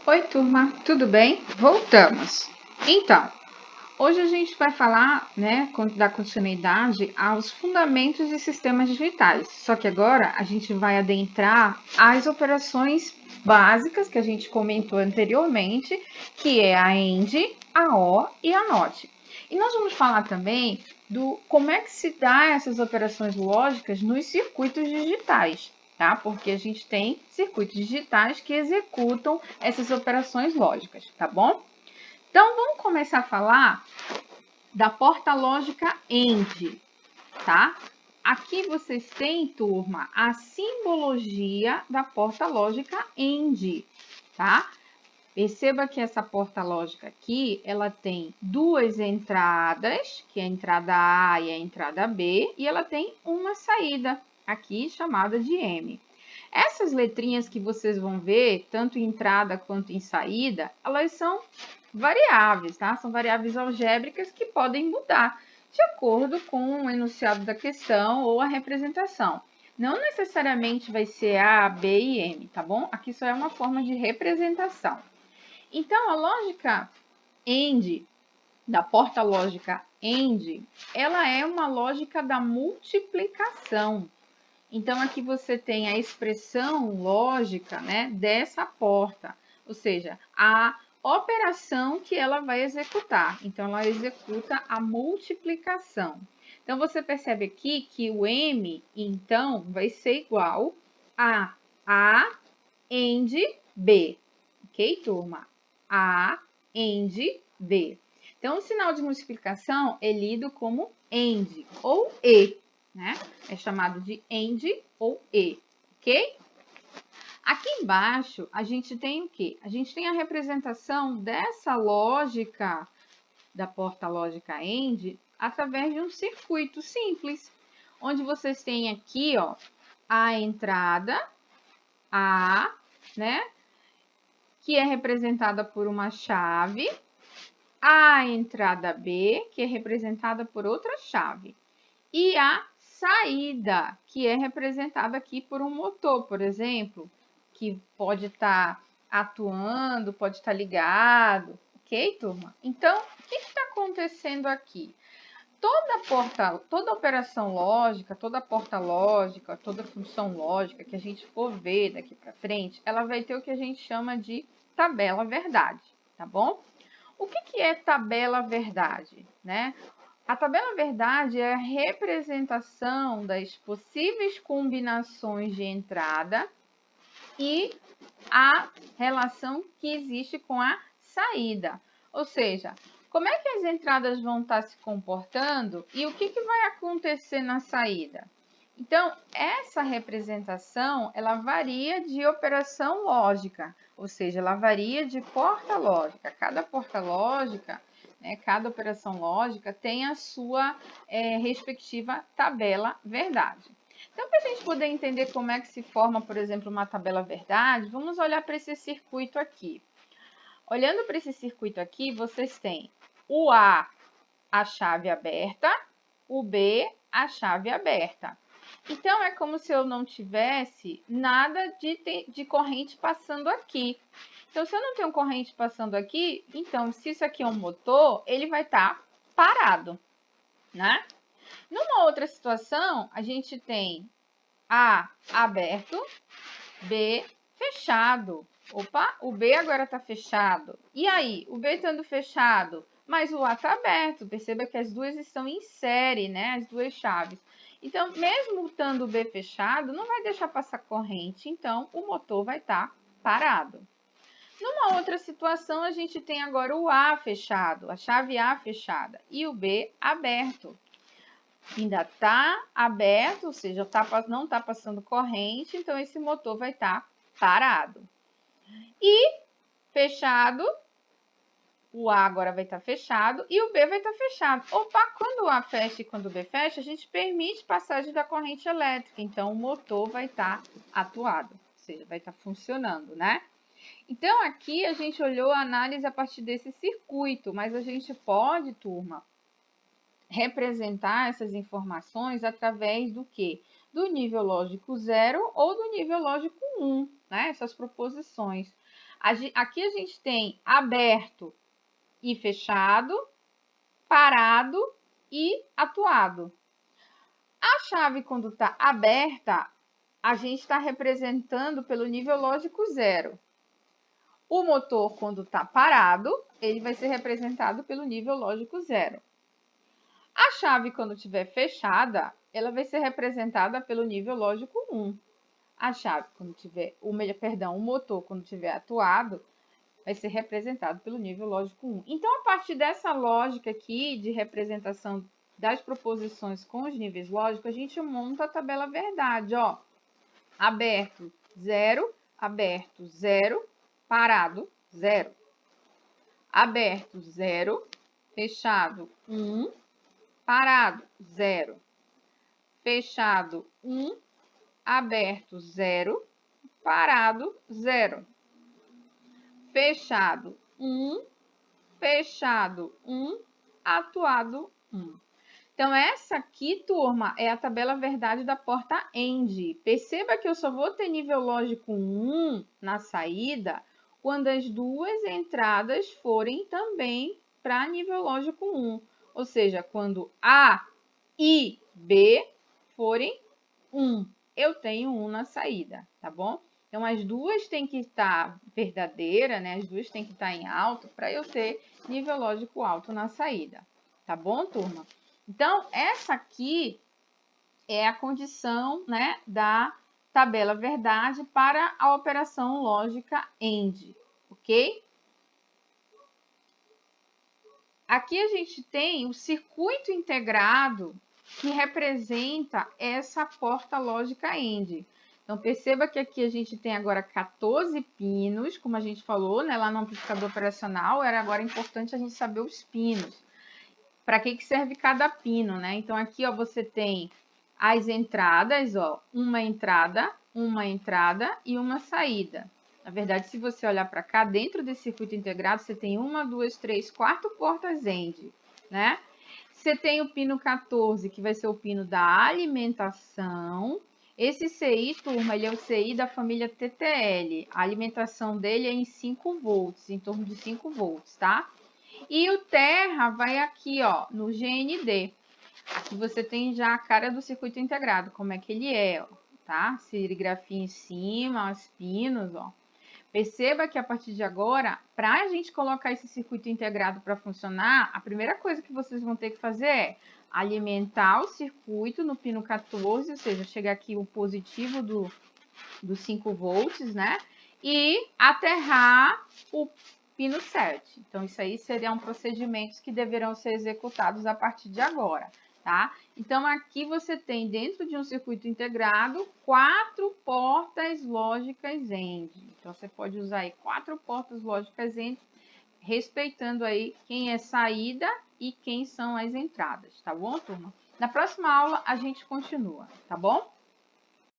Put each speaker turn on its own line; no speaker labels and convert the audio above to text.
Oi, turma, tudo bem? Voltamos. Então, hoje a gente vai falar, né, dar continuidade aos fundamentos de sistemas digitais. Só que agora a gente vai adentrar as operações básicas que a gente comentou anteriormente, que é a AND, a OR e a NOT. E nós vamos falar também do como é que se dá essas operações lógicas nos circuitos digitais. Tá? Porque a gente tem circuitos digitais que executam essas operações lógicas, tá bom? Então, vamos começar a falar da porta lógica AND, tá? Aqui vocês têm, turma, a simbologia da porta lógica AND, tá? Perceba que essa porta lógica aqui, ela tem duas entradas, que é a entrada A e a entrada B, e ela tem uma saída, aqui chamada de M. Essas letrinhas que vocês vão ver, tanto em entrada quanto em saída, elas são variáveis, tá? São variáveis algébricas que podem mudar de acordo com o enunciado da questão ou a representação. Não necessariamente vai ser A, B e M, tá bom? Aqui só é uma forma de representação. Então, a lógica AND, da porta lógica AND, ela é uma lógica da multiplicação. Então, aqui você tem a expressão lógica, né, dessa porta, ou seja, a operação que ela vai executar. Então, ela executa a multiplicação. Então, você percebe aqui que o M, então, vai ser igual a A AND B. Ok, turma? A AND B. Então, o sinal de multiplicação é lido como AND ou E, né? É chamado de AND ou E, ok? Aqui embaixo, a gente tem o quê? A gente tem a representação dessa lógica, da porta lógica AND, através de um circuito simples, onde vocês têm aqui, ó, a entrada A, né? Que é representada por uma chave, a entrada B, que é representada por outra chave, e a saída, que é representada aqui por um motor, por exemplo, que pode estar atuando, pode estar ligado, ok, turma? Então, o que está acontecendo aqui? Toda operação lógica, toda porta lógica, toda função lógica que a gente for ver daqui para frente, ela vai ter o que a gente chama de tabela verdade, tá bom? O que é tabela verdade, né? A tabela verdade é a representação das possíveis combinações de entrada e a relação que existe com a saída. Ou seja, como é que as entradas vão estar se comportando e o que vai acontecer na saída? Então, essa representação, ela varia de operação lógica, ou seja, ela varia de porta lógica. Cada porta lógica, né, cada operação lógica tem a sua respectiva tabela verdade. Então, para a gente poder entender como é que se forma, por exemplo, uma tabela verdade, vamos olhar para esse circuito aqui. Olhando para esse circuito aqui, vocês têm o A, a chave aberta, o B, a chave aberta. Então, é como se eu não tivesse nada de corrente passando aqui. Então, se eu não tenho corrente passando aqui, então, se isso aqui é um motor, ele vai estar parado, né? Numa outra situação, a gente tem A aberto, B fechado. Opa, o B agora está fechado. E aí, o B estando fechado, mas o A está aberto. Perceba que as duas estão em série, né? As duas chaves. Então, mesmo estando o B fechado, não vai deixar passar corrente. Então, o motor vai estar parado. Numa outra situação, a gente tem agora o A fechado, a chave A fechada, e o B aberto. Ainda está aberto, ou seja, não está passando corrente, então esse motor vai estar parado. E fechado, o A agora vai estar fechado e o B vai estar fechado. Opa, quando o A fecha e quando o B fecha, a gente permite passagem da corrente elétrica, então o motor vai estar atuado, ou seja, vai estar funcionando, né? Então, aqui a gente olhou a análise a partir desse circuito, mas a gente pode, turma, representar essas informações através do quê? Do nível lógico 0 ou do nível lógico 1, né? Essas proposições. Aqui a gente tem aberto e fechado, parado e atuado. A chave, quando está aberta, a gente está representando pelo nível lógico 0. O motor, quando está parado, ele vai ser representado pelo nível lógico 0. A chave, quando estiver fechada, ela vai ser representada pelo nível lógico 1. A chave, quando tiver, o motor, quando estiver atuado, vai ser representado pelo nível lógico 1. Então, a partir dessa lógica aqui de representação das proposições com os níveis lógicos, a gente monta a tabela verdade, ó. Aberto, 0, aberto, 0, parado, 0. Aberto, 0, fechado, 1, parado, 0. Fechado, 1, aberto, 0, parado, 0. Fechado, 1, fechado, 1, atuado, 1. Então, essa aqui, turma, é a tabela verdade da porta END. Perceba que eu só vou ter nível lógico 1 na saída quando as duas entradas forem também para nível lógico 1. Ou seja, quando A e B forem 1. Eu tenho 1 na saída, tá bom? Então, as duas têm que estar verdadeira, né? As duas têm que estar em alto para eu ter nível lógico alto na saída. Tá bom, turma? Então, essa aqui é a condição, né, da tabela verdade para a operação lógica AND, ok? Aqui a gente tem o circuito integrado que representa essa porta lógica AND. Então, perceba que aqui a gente tem agora 14 pinos, como a gente falou, né, lá no amplificador operacional, era agora importante a gente saber os pinos. Para que serve cada pino, né? Então, aqui, ó, você tem as entradas, ó, uma entrada e uma saída. Na verdade, se você olhar para cá, dentro desse circuito integrado, você tem 1, 2, 3, 4 portas END, né? Você tem o pino 14, que vai ser o pino da alimentação. Esse CI, turma, ele é o CI da família TTL. A alimentação dele é em 5 volts, em torno de 5 volts, tá? E o terra vai aqui, ó, no GND. Aqui você tem já a cara do circuito integrado, como é que ele é, ó, tá? Serigrafia em cima, os pinos, ó. Perceba que a partir de agora, para a gente colocar esse circuito integrado para funcionar, a primeira coisa que vocês vão ter que fazer é alimentar o circuito no pino 14, ou seja, chegar aqui o positivo do 5 volts, né? E aterrar o pino 7. Então, isso aí seriam procedimentos que deverão ser executados a partir de agora, tá? Então, aqui você tem, dentro de um circuito integrado, 4 portas lógicas AND. Então, você pode usar aí 4 portas lógicas AND, respeitando aí quem é saída e quem são as entradas, tá bom, turma? Na próxima aula, a gente continua, tá bom?